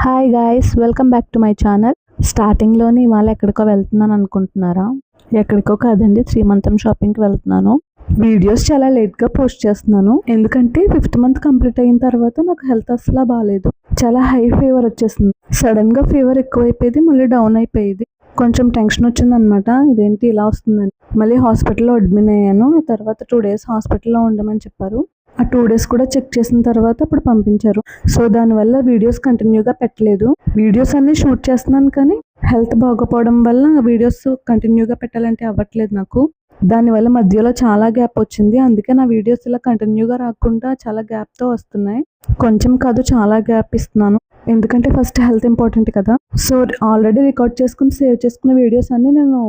Hi guys, welcome back to my channel. స్టార్టింగ్లోనే ఇవాళ ఎక్కడికో వెళ్తున్నాను అనుకుంటున్నారా? ఎక్కడికో కాదండి, శ్రీమంతం షాపింగ్కి వెళ్తున్నాను. వీడియోస్ చాలా లేట్గా పోస్ట్ చేస్తున్నాను, ఎందుకంటే 5th మంత్ కంప్లీట్ అయిన తర్వాత నాకు హెల్త్ అసలు బాగాలేదు. చాలా హై ఫీవర్ వచ్చేసింది. సడన్గా ఫీవర్ ఎక్కువైపోయేది, మళ్ళీ డౌన్ అయిపోయేది. కొంచెం టెన్షన్ వచ్చిందనమాట, ఇదేంటి ఇలా వస్తుందని. మళ్ళీ హాస్పిటల్లో అడ్మిట్ అయ్యాను. తర్వాత 2 days హాస్పిటల్లో ఉండమని చెప్పారు. ఆ 2 days కూడా చెక్ చేసిన తర్వాత అప్పుడు పంపించారు. సో దానివల్ల వీడియోస్ కంటిన్యూగా పెట్టలేదు. వీడియోస్ అన్నీ షూట్ చేస్తున్నాను, కానీ హెల్త్ బాగోపోవడం వల్ల వీడియోస్ కంటిన్యూగా పెట్టాలంటే అవ్వట్లేదు నాకు. దానివల్ల మధ్యలో చాలా గ్యాప్ వచ్చింది. అందుకే నా వీడియోస్ ఇలా కంటిన్యూగా రాకుండా చాలా గ్యాప్తో వస్తున్నాయి. కొంచెం కాదు, చాలా గ్యాప్ ఇస్తున్నాను, ఎందుకంటే ఫస్ట్ హెల్త్ ఇంపార్టెంట్ కదా. సో ఆల్రెడీ రికార్డ్ చేసుకుని సేవ్ చేసుకున్న వీడియోస్ అన్నీ నేను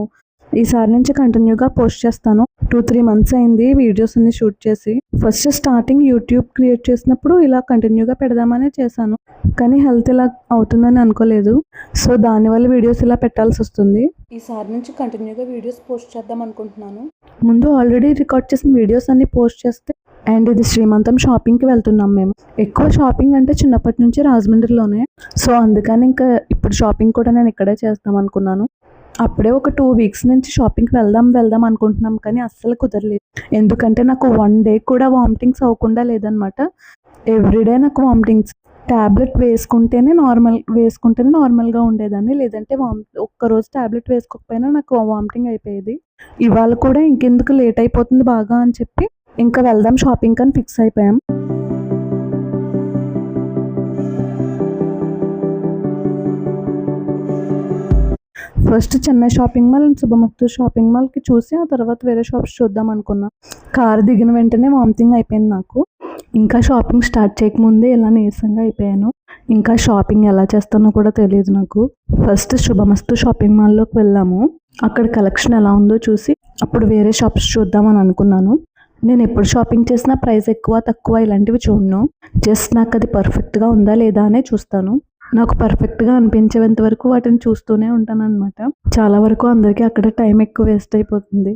ఈసారి నుంచి కంటిన్యూగా పోస్ట్ చేస్తాను. 2-3 months అయింది వీడియోస్ అన్ని షూట్ చేసి. ఫస్ట్ స్టార్టింగ్ యూట్యూబ్ క్రియేట్ చేసినప్పుడు ఇలా కంటిన్యూగా పెడదామనే చేశాను, కానీ హెల్త్ ఇలా అవుతుందని అనుకోలేదు. సో దానివల్ల వీడియోస్ ఇలా పెట్టాల్సి వస్తుంది. ఈసారి నుంచి కంటిన్యూగా వీడియోస్ పోస్ట్ చేద్దాం అనుకుంటున్నాను. ముందు ఆల్రెడీ రికార్డ్ చేసిన వీడియోస్ అన్ని పోస్ట్ చేస్తే, అండ్ ఇది శ్రీమంతం షాపింగ్కి వెళ్తున్నాం మేము. ఎక్కువ షాపింగ్ అంటే చిన్నప్పటి నుంచి రాజమండ్రిలోనే. సో అందుకని ఇంకా ఇప్పుడు షాపింగ్ కూడా నేను ఇక్కడే చేస్తాం అనుకున్నాను. అప్పుడే ఒక 2 weeks నుంచి షాపింగ్కి వెళ్దాం అనుకుంటున్నాం, కానీ అస్సలు కుదరలేదు. ఎందుకంటే నాకు 1 day కూడా వామిటింగ్స్ అవ్వకుండా లేదనమాట. ఎవ్రీడే నాకు వామిటింగ్స్. ట్యాబ్లెట్ వేసుకుంటేనే నార్మల్గా ఉండేదాన్ని, లేదంటే ఒక్కరోజు ట్యాబ్లెట్ వేసుకోకపోయినా నాకు వామిటింగ్ అయిపోయేది. ఇవాళ కూడా ఇంకెందుకు లేట్ అయిపోతుంది బాగా అని చెప్పి ఇంకా వెళ్దాం షాపింగ్ అని ఫిక్స్ అయిపోయాం. First Chennai shopping mall and Subhamastu shopping మాల్కి చూసి ఆ తర్వాత వేరే షాప్స్ చూద్దాం అనుకున్నా. కారు దిగిన వెంటనే వామిటింగ్ అయిపోయింది నాకు. ఇంకా షాపింగ్ స్టార్ట్ చేయకముందే ఇలా నీరసంగా అయిపోయాను. ఇంకా షాపింగ్ ఎలా చేస్తానో కూడా తెలియదు నాకు. ఫస్ట్ శుభమస్తు షాపింగ్ మాల్లోకి వెళ్ళాము. అక్కడ కలెక్షన్ ఎలా ఉందో చూసి అప్పుడు వేరే షాప్స్ చూద్దామని అనుకున్నాను. నేను ఎప్పుడు షాపింగ్ చేసినా ప్రైస్ ఎక్కువ తక్కువ ఇలాంటివి చూడను. జస్ట్ నాకు అది పర్ఫెక్ట్గా ఉందా లేదా అనే చూస్తాను. నాకు పర్ఫెక్ట్గా అనిపించేంత వరకు వాటిని చూస్తూనే ఉంటాను అనమాట. చాలా వరకు అందరికీ అక్కడ టైం ఎక్కువ వేస్ట్ అయిపోతుంది.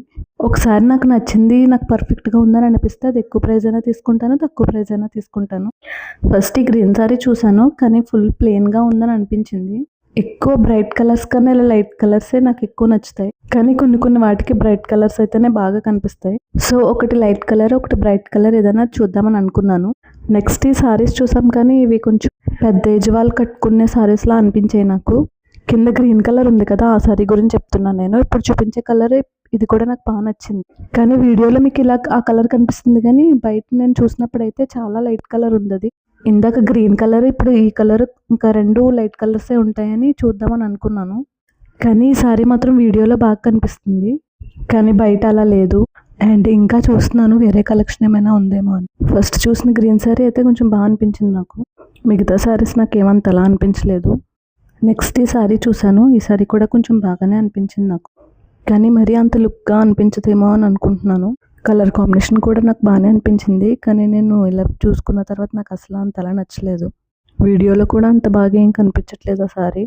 ఒకసారి నాకు నచ్చింది, నాకు పర్ఫెక్ట్గా ఉందని అనిపిస్తే అది ఎక్కువ ప్రైస్ అయినా తీసుకుంటాను, తక్కువ ప్రైస్ అయినా తీసుకుంటాను. ఫస్ట్ ఈ గ్రీన్ సారీ చూసాను, కానీ ఫుల్ ప్లెయిన్గా ఉందని అనిపించింది. ఎక్కువ బ్రైట్ కలర్స్ కన్నా ఇలా లైట్ కలర్సే నాకు ఎక్కువ నచ్చుతాయి, కానీ కొన్ని వాటికి బ్రైట్ కలర్స్ అయితేనే బాగా కనిపిస్తాయి. సో ఒకటి లైట్ కలర్, ఒకటి బ్రైట్ కలర్ ఏదైనా చూద్దామని అనుకున్నాను. నెక్స్ట్ ఈ సారీస్ చూసాం, కానీ ఇవి కొంచెం పెద్ద ఏజ్ వాళ్ళు కట్టుకునే సారీస్లా అనిపించాయి నాకు. కింద గ్రీన్ కలర్ ఉంది కదా, ఆ సారీ గురించి చెప్తున్నాను నేను. ఇప్పుడు చూపించే కలర్ ఇది కూడా నాకు బాగా నచ్చింది, కానీ వీడియోలో మీకు ఇలా ఆ కలర్ కనిపిస్తుంది, కానీ బయట నేను చూసినప్పుడు అయితే చాలా లైట్ కలర్ ఉంది అది. ఇందాక గ్రీన్ కలర్, ఇప్పుడు ఈ కలర్, ఇంకా 2 లైట్ కలర్సే ఉంటాయని చూద్దామని అనుకున్నాను. కానీ ఈ సారీ మాత్రం వీడియోలో బాగా కనిపిస్తుంది, కానీ బయట అలా లేదు. అండ్ ఇంకా చూస్తున్నాను వేరే కలెక్షన్ ఏమైనా ఉందేమో అని. ఫస్ట్ చూసిన గ్రీన్ సారీ అయితే కొంచెం బాగా అనిపించింది నాకు. మిగతా సారీస్ నాకు ఏమంత అలా అనిపించలేదు. నెక్స్ట్ ఈ సారీ చూసాను, ఈ సారీ కూడా కొంచెం బాగానే అనిపించింది నాకు, కానీ మరీ అంత లుక్గా అనిపించదేమో అని అనుకుంటున్నాను. కలర్ కాంబినేషన్ కూడా నాకు బాగానే అనిపించింది, కానీ నేను ఇలా చూసుకున్న తర్వాత నాకు అసలు అంతలా నచ్చలేదు. వీడియోలో కూడా అంత బాగా ఏం కనిపించట్లేదు ఆ సారీ.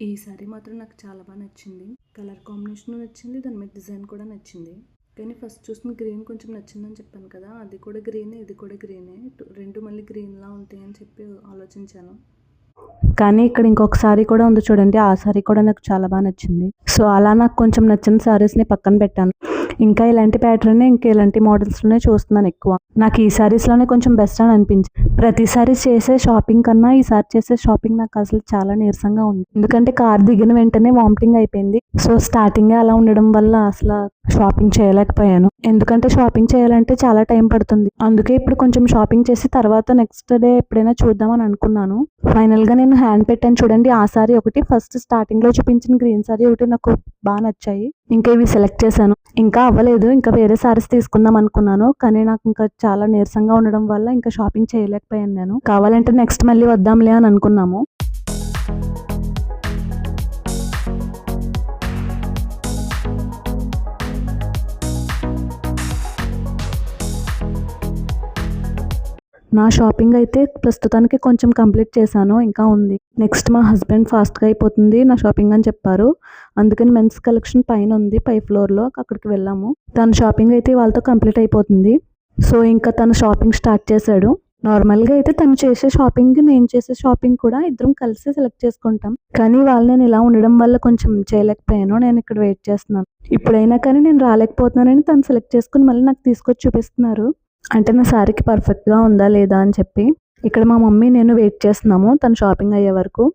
ఈ సారీ మాత్రం నాకు చాలా బాగా నచ్చింది. కలర్ కాంబినేషన్ నచ్చింది, దాని మీద డిజైన్ కూడా నచ్చింది. కానీ ఫస్ట్ చూసిన గ్రీన్ కొంచెం నచ్చిందని చెప్పాను కదా, అది కూడా గ్రీనే, ఇది కూడా గ్రీనే. 2 మళ్ళీ గ్రీన్లా ఉంటాయని చెప్పి ఆలోచించాను. కానీ ఇక్కడ ఇంకొక సారీ కూడా ఉంది చూడండి, ఆ సారీ కూడా నాకు చాలా బాగా నచ్చింది. సో అలా నాకు కొంచెం నచ్చిన సారీస్ని పక్కన పెట్టాను. ఇంకా ఇలాంటి ప్యాటర్న్, ఇంకా ఇలాంటి మోడల్స్లోనే చూస్తున్నాను ఎక్కువ. నాకు ఈ సారీస్లోనే కొంచెం బెస్ట్ అని అనిపించింది. ప్రతిసారి చేసే షాపింగ్ కన్నా ఈసారి చేసే షాపింగ్ నాకు అసలు చాలా నీరసంగా ఉంది, ఎందుకంటే కార్ దిగిన వెంటనే వామిటింగ్ అయిపోయింది. సో స్టార్టింగే అలా ఉండడం వల్ల అసలు షాపింగ్ చేయలేకపోయాను. ఎందుకంటే షాపింగ్ చేయాలంటే చాలా టైం పడుతుంది. అందుకే ఇప్పుడు కొంచెం షాపింగ్ చేసి తర్వాత నెక్స్ట్ డే ఎప్పుడైనా చూద్దామని అనుకున్నాను. ఫైనల్గా నేను హ్యాండ్ పెట్టాను చూడండి, ఆ సారీ ఒకటి, ఫస్ట్ స్టార్టింగ్లో చూపించిన గ్రీన్ సారీ ఒకటి నాకు బాగా నచ్చాయి. ఇంకా ఇవి సెలెక్ట్ చేశాను. ఇంకా అవ్వలేదు, ఇంకా వేరే సారీస్ తీసుకుందాం అనుకున్నాను, కానీ నాకు ఇంకా చాలా నీరసంగా ఉండడం వల్ల ఇంకా షాపింగ్ చేయలేకపోయాను నేను. కావాలంటే నెక్స్ట్ మళ్ళీ వద్దాంలే అని అనుకున్నాము. నా షాపింగ్ అయితే ప్రస్తుతానికి కొంచెం కంప్లీట్ చేశాను, ఇంకా ఉంది. నెక్స్ట్ మా హస్బెండ్ ఫాస్ట్గా అయిపోతుంది నా షాపింగ్ అని చెప్పారు. అందుకని మెన్స్ కలెక్షన్ పైన ఉంది, పై ఫ్లోర్లో, అక్కడికి వెళ్ళాము. తన షాపింగ్ అయితే వాళ్ళతో కంప్లీట్ అయిపోతుంది. సో ఇంకా తను షాపింగ్ స్టార్ట్ చేశాడు. నార్మల్గా అయితే తను చేసే షాపింగ్ నేను చేసే షాపింగ్ కూడా ఇద్దరం కలిసి సెలెక్ట్ చేసుకుంటాం. కానీ వాళ్ళు నేను ఇలా ఉండడం వల్ల కొంచెం చేయలేకపోయాను. నేను ఇక్కడ వెయిట్ చేస్తున్నాను. ఇప్పుడైనా కానీ నేను రాలేకపోతున్నానని తను సెలెక్ట్ చేసుకుని మళ్ళీ నాకు తీసుకొచ్చి చూపిస్తున్నారు. అంటే నా శారీకి పర్ఫెక్ట్గా ఉందా లేదా అని చెప్పి. ఇక్కడ మా మమ్మీ నేను వెయిట్ చేస్తున్నాము తను షాపింగ్ అయ్యే వరకు.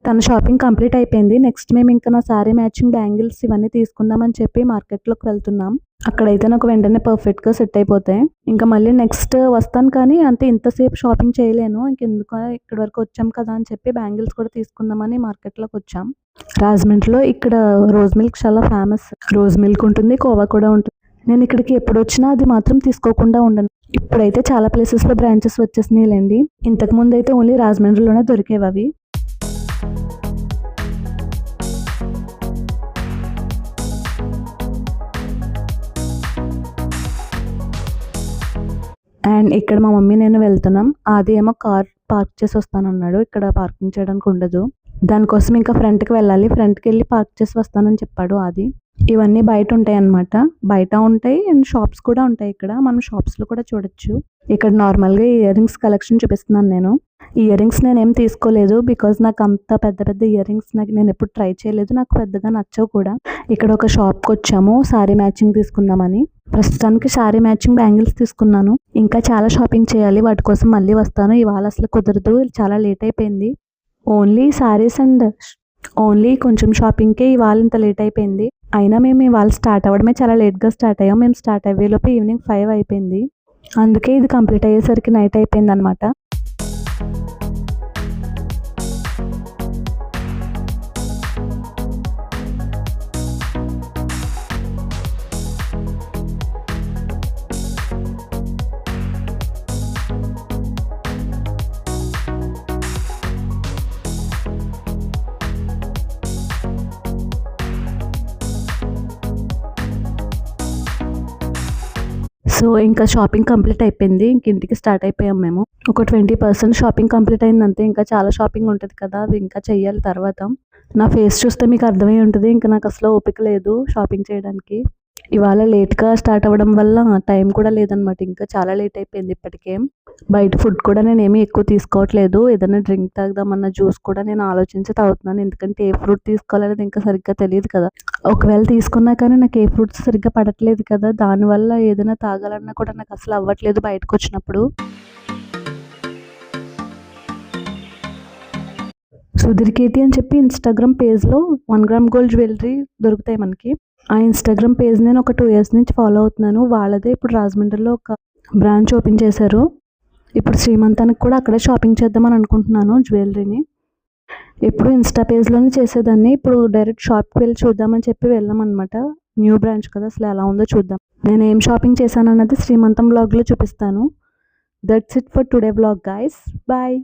తన షాపింగ్ కంప్లీట్ అయిపోయింది. నెక్స్ట్ మేము ఇంకా నా శారీ మ్యాచింగ్ బ్యాంగిల్స్ ఇవన్నీ తీసుకుందామని చెప్పి మార్కెట్లోకి వెళ్తున్నాం. అక్కడైతే నాకు వెంటనే పర్ఫెక్ట్గా సెట్ అయిపోతాయి. ఇంకా మళ్ళీ నెక్స్ట్ వస్తాను, కానీ అంటే ఇంతసేపు షాపింగ్ చేయలేను. ఇంకెందుకు ఇక్కడ వరకు వచ్చాం కదా అని చెప్పి బ్యాంగిల్స్ కూడా తీసుకుందామని మార్కెట్లోకి వచ్చాం. రాజమండ్రిలో ఇక్కడ రోజ్ మిల్క్ చాలా ఫేమస్. రోజ్ మిల్క్ ఉంటుంది, కోవా కూడా ఉంటుంది. నేను ఇక్కడికి ఎప్పుడు వచ్చినా అది మాత్రం తీసుకోకుండా ఉండను. ఇప్పుడైతే చాలా ప్లేసెస్లో బ్రాంచెస్ వచ్చేసినాయిలేండి. ఇంతకుముందు అయితే ఓన్లీ రాజమండ్రిలోనే దొరికేవి అవి. అండ్ ఇక్కడ మా మమ్మీ నేను వెళ్తున్నాం. ఆది ఏమో కార్ పార్క్ చేసి వస్తానన్నాడు. ఇక్కడ పార్కింగ్ చేయడానికి ఉండదు, దానికోసం ఇంకా ఫ్రంట్కి వెళ్ళాలి. ఫ్రంట్కి వెళ్ళి పార్క్ చేసి వస్తానని చెప్పాడు ఆది. ఇవన్నీ బయట ఉంటాయి అన్నమాట, బయట ఉంటాయి అండ్ షాప్స్ కూడా ఉంటాయి. ఇక్కడ మనం షాప్స్లో కూడా చూడొచ్చు. ఇక్కడ నార్మల్గా ఇయర్ రింగ్స్ కలెక్షన్ చూపిస్తున్నాను నేను. ఇయర్ రింగ్స్ నేనేం తీసుకోలేదు, బికాజ్ నాకు అంత పెద్ద పెద్ద ఇయర్ రింగ్స్ నేను ఎప్పుడు ట్రై చేయలేదు, నాకు పెద్దగా నచ్చవు కూడా. ఇక్కడ ఒక షాప్కి వచ్చాము శారీ మ్యాచింగ్ తీసుకుందామని. ప్రస్తుతానికి శారీ మ్యాచింగ్ బ్యాంగిల్స్ తీసుకున్నాను. ఇంకా చాలా షాపింగ్ చేయాలి, వాటి కోసం మళ్ళీ వస్తాను. ఇవాళ అసలు కుదరదు, చాలా లేట్ అయిపోయింది. ఓన్లీ శారీస్ అండ్ ఓన్లీ కొంచెం షాపింగ్కే ఇవాళ ఇంత లేట్ అయిపోయింది. అయినా మేము ఇవాళ స్టార్ట్ అవ్వడమే చాలా లేట్గా స్టార్ట్ అయ్యాం. మేము స్టార్ట్ అయ్యేలోపు ఈవినింగ్ 5 అయిపోయింది. అందుకే ఇది కంప్లీట్ అయ్యేసరికి నైట్ అయిపోయింది అనమాట. సో ఇంకా షాపింగ్ కంప్లీట్ అయిపోయింది. ఇంక ఇంటికి స్టార్ట్ అయిపోయాం మేము. ఒక 20% షాపింగ్ కంప్లీట్ అయిందంతే. ఇంకా చాలా షాపింగ్ ఉంటుంది కదా, అది ఇంకా చెయ్యాలి తర్వాత. నా ఫేస్ చూస్తే మీకు అర్థమై ఉంటుంది, ఇంకా నాకు అసలు ఓపిక లేదు షాపింగ్ చేయడానికి. ఇవాళ లేట్గా స్టార్ట్ అవ్వడం వల్ల టైం కూడా లేదనమాట. ఇంకా చాలా లేట్ అయిపోయింది ఇప్పటికే. బయట ఫుడ్ కూడా నేనేమీ ఎక్కువ తీసుకోవట్లేదు. ఏదైనా డ్రింక్ తాగుదామన్న జ్యూస్ కూడా నేను ఆలోచించి తాగుతున్నాను. ఎందుకంటే ఏ ఫ్రూట్ తీసుకోవాలనేది ఇంకా సరిగ్గా తెలియదు కదా. ఒకవేళ తీసుకున్నా కానీ నాకు ఏ ఫ్రూట్స్ సరిగ్గా పడట్లేదు కదా, దానివల్ల ఏదైనా తాగాలన్నా కూడా నాకు అసలు అవ్వట్లేదు బయటకు వచ్చినప్పుడు. సుధీర్ కేతి అని చెప్పి ఇన్స్టాగ్రామ్ పేజ్లో 1 గ్రామ్ గోల్డ్ జ్యువెలరీ దొరుకుతాయి మనకి. ఆ ఇన్స్టాగ్రామ్ పేజ్ నేను ఒక 2 years నుంచి ఫాలో అవుతున్నాను. వాళ్ళదే ఇప్పుడు రాజమండ్రిలో ఒక బ్రాంచ్ ఓపెన్ చేశారు. ఇప్పుడు శ్రీమంతానికి కూడా అక్కడే షాపింగ్ చేద్దామని అనుకుంటున్నాను జ్యువెలరీని. ఎప్పుడు ఇన్స్టా పేజ్లోనే చేసేదాన్ని, ఇప్పుడు డైరెక్ట్ షాప్కి వెళ్ళి చూద్దామని చెప్పి వెళ్ళామన్నమాట. న్యూ బ్రాంచ్ కదా, అసలు ఎలా ఉందో చూద్దాం. నేను ఏం షాపింగ్ చేశాను అన్నది శ్రీమంతం బ్లాగ్లో చూపిస్తాను. That's it for today blog guys, bye.